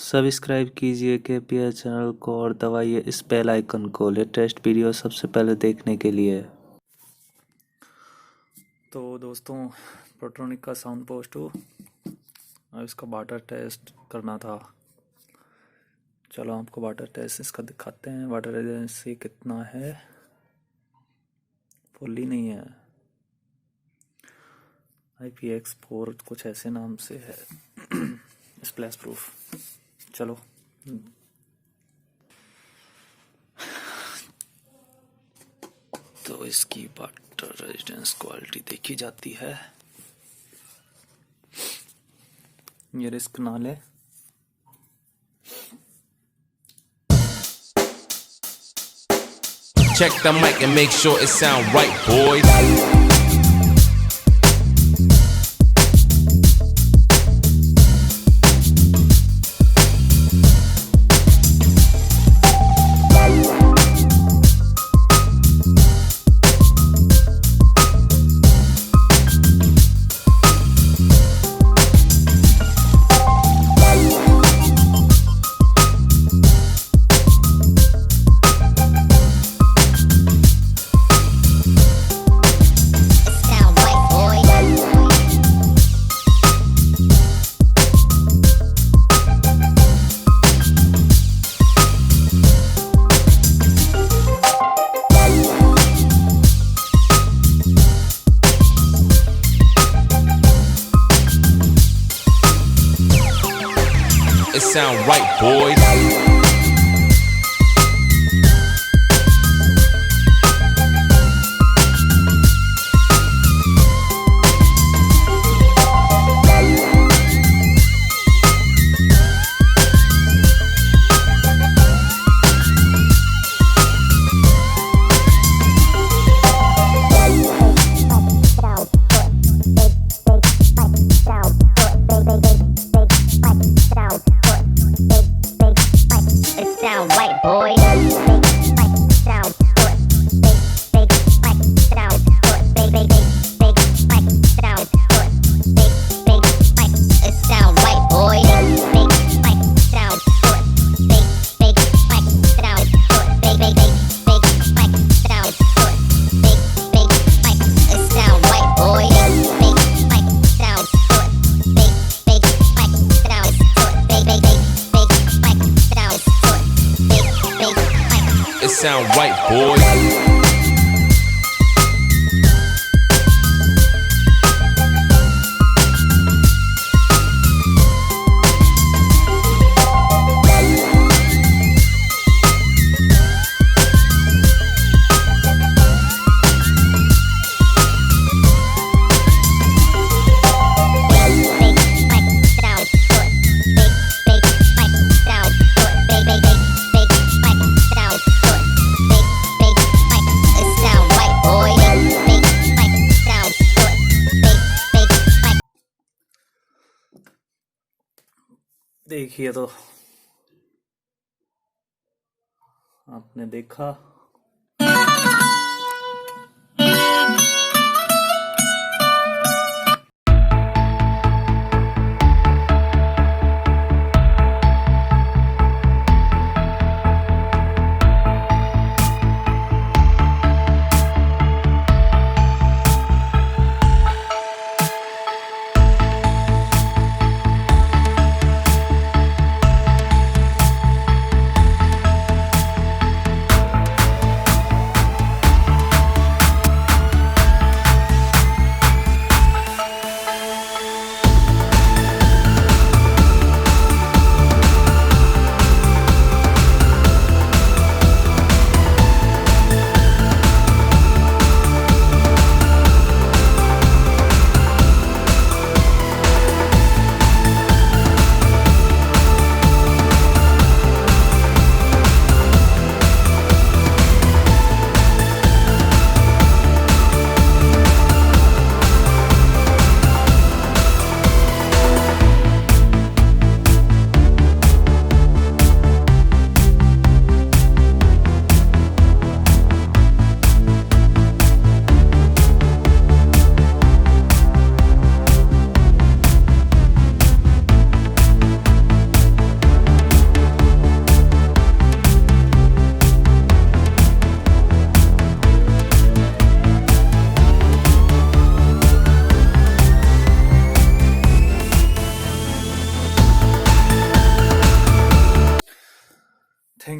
Subscribe कीजिए KPL channel को और दबाइए इस बेल आइकन को लेटेस्ट वीडियो सबसे पहले देखने के लिए। तो दोस्तों, प्रोट्रोनिक का साउंड पोस्ट 2 और इसका वाटर टेस्ट करना था। चलो आपको वाटर टेस्ट इसका दिखाते हैं। वाटर रेजिस्टेंस कितना है, फुल्ली नहीं है, IPX4 कुछ ऐसे नाम से है। Splash proof. चलो तो इसकी वाटर रेजिस्टेंस क्वालिटी देखी जाती है। ये रिस्क ना ले। Check the mic and make sure it sound right, boys. It sound right, boys. It sound right, boys. देखिए तो आपने देखा।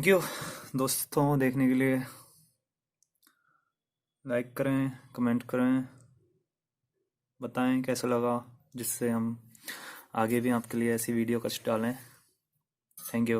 थैंक यू दोस्तों देखने के लिए। लाइक करें, कमेंट करें, बताएं कैसा लगा, जिससे हम आगे भी आपके लिए ऐसी वीडियो कुछ डालें। Thank you.